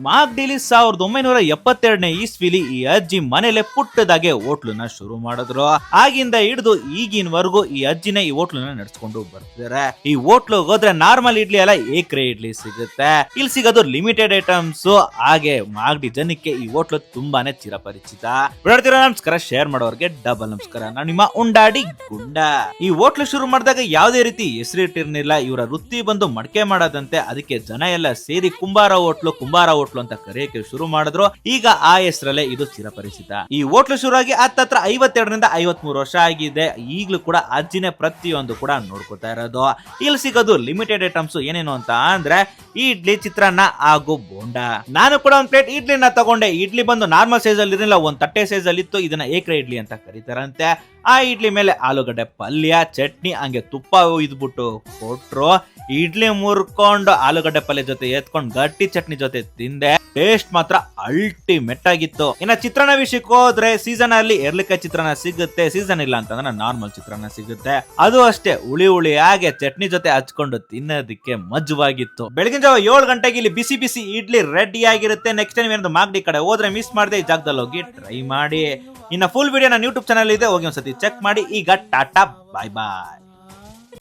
ಮಾಗ್ಡಿಲಿ 1972ನೇ ಇಸ್ವಿಲಿ ಈ ಅಜ್ಜಿ ಮನೇಲೆ ಪುಟ್ಟದಾಗೆ ಹೋಟ್ಲನ್ನ ಶುರು ಮಾಡಿದ್ರು. ಆಗಿಂದ ಹಿಡಿದು ಈಗಿನವರೆಗೂ ಈ ಅಜ್ಜಿನೇ ಈ ಹೋಟ್ಲನ್ನ ನಡೆಸ್ಕೊಂಡು ಬರ್ತಿದ್ದಾರೆ. ಈ ಹೋಟ್ಲು ಹೋದ್ರೆ ನಾರ್ಮಲ್ ಇಡ್ಲಿ ಅಲ್ಲ, ಏಕ್ರೆ ಇಡ್ಲಿ ಸಿಗುತ್ತೆ. ಇಲ್ಲಿ ಸಿಗೋದು ಲಿಮಿಟೆಡ್ ಐಟಮ್ಸ್. ಹಾಗೆ ಮಾಗಡಿ ಜನಕ್ಕೆ ಈ ಹೋಟ್ಲು ತುಂಬಾನೇ ಚಿರಪರಿಚಿತ. ನಮಸ್ಕಾರ, ಶೇರ್ ಮಾಡೋರ್ಗೆ ಡಬಲ್ ನಮಸ್ಕಾರ. ನಾನು ನಿಮ್ಮ ಉಂಡಾಡಿ ಗುಂಡ. ಈ ಹೋಟ್ಲು ಶುರು ಮಾಡಿದಾಗ ಯಾವುದೇ ರೀತಿ ಹೆಸರಿಟ್ಟಿರ್ಲಿಲ್ಲ. ಇವರ ವೃತ್ತಿ ಬಂದು ಮಡಕೆ ಮಾಡೋದಂತೆ. ಅದಕ್ಕೆ ಜನ ಎಲ್ಲ ಸೇರಿ ಕುಂಬಾರ ಹೋಟ್ಲು ಅಂತ ಕರೆಯಕ್ಕೆ ಶುರು ಮಾಡಿದ್ರು. ಈಗ ಆ ಹೆಸರಲ್ಲೇ ಇದು ಚಿರಪರಿಚಿತ. ಈ ಹೋಟ್ಲು ಶುರುವಾಗಿ ಹತ್ತತ್ರ 52ರಿಂದ 53 ವರ್ಷ ಆಗಿದೆ. ಈಗಲೂ ಕೂಡ ಅಜ್ಜಿನೇ ಪ್ರತಿಯೊಂದು ಕೂಡ ನೋಡ್ಕೊತಾ ಇರೋದು. ಇಲ್ಲಿ ಸಿಗೋದು ಲಿಮಿಟೆಡ್ ಐಟಮ್ಸ್ ಏನೇನು ಅಂತ ಅಂದ್ರೆ ಇಡ್ಲಿ, ಚಿತ್ರಾನ್ನ ಹಾಗೂ ಬೋಂಡ. ನಾನು ಕೂಡ ಒಂದ್ ಪ್ಲೇಟ್ ಇಡ್ಲಿನ ತಗೊಂಡೆ. ಇಡ್ಲಿ ಬಂದು ನಾರ್ಮಲ್ ಸೈಜ್ ಅಲ್ಲಿ ಇರಲಿಲ್ಲ, ಒಂದ್ ತಟ್ಟೆ ಸೈಜ್ ಅಲ್ಲಿ ಇತ್ತು. ಇದನ್ನ ಏಕ್ರೆ ಇಡ್ಲಿ ಅಂತ ಕರೀತಾರಂತೆ. ಆ ಇಡ್ಲಿ ಮೇಲೆ ಆಲೂಗಡ್ಡೆ ಪಲ್ಯ, ಚಟ್ನಿ, ಹಂಗೆ ತುಪ್ಪ ಇದ್ಬಿಟ್ಟು ಕೊಟ್ರು. ಇಡ್ಲಿ ಮುರ್ಕೊಂಡು ಆಲೂಗಡ್ಡೆ ಪಲ್ಯ ಜೊತೆ ಎತ್ಕೊಂಡು ಗಟ್ಟಿ ಚಟ್ನಿ ಜೊತೆ ತಿಂದೆ. ಟೇಸ್ಟ್ ಮಾತ್ರ ಅಲ್ಟಿಮೇಟ್ ಆಗಿತ್ತು. ಇನ್ನ ಚಿತ್ರಾನ್ನ ವಿಷಯಕ್ಕೆ ಹೋದ್ರೆ ಸೀಸನ್ ಅಲ್ಲಿ ಎರ್ಲಿಕಾಯಿ ಚಿತ್ರಾನ್ನ ಸಿಗುತ್ತೆ, ಸೀಸನ್ ಇಲ್ಲ ಅಂತಂದ್ರೆ ನಾರ್ಮಲ್ ಚಿತ್ರಾನ್ನ ಸಿಗುತ್ತೆ. ಅದು ಅಷ್ಟೇ ಹುಳಿ ಹಾಗೆ ಚಟ್ನಿ ಜೊತೆ ಹಚ್ಕೊಂಡು ತಿನ್ನೋದಕ್ಕೆ ಮಜ್ವಾಗಿತ್ತು. ಬೆಳಗಿನ ಜಾವ 7 ಗಂಟೆಗೆ ಇಲ್ಲಿ ಬಿಸಿ ಬಿಸಿ ಇಡ್ಲಿ ರೆಡಿ ಆಗಿರುತ್ತೆ. ನೆಕ್ಸ್ಟ್ ಟೈಮ್ ಏನಾದ್ರು ಮಾಗಡಿ ಕಡೆ ಹೋದ್ರೆ ಮಿಸ್ ಮಾಡದೆ ಈ ಜಾಗದಲ್ಲಿ ಹೋಗಿ ಟ್ರೈ ಮಾಡಿ. ಇನ್ನ ಫುಲ್ ವಿಡಿಯೋ ನನ್ನ ಯೂಟ್ಯೂಬ್ ಚಾನಲ್ ಇದೆ, ಹೋಗಿ ಒಂದ್ಸತಿ ಚೆಕ್ ಮಾಡಿ. ಈಗ ಟಾಟಾ, ಬಾಯ್ ಬಾಯ್.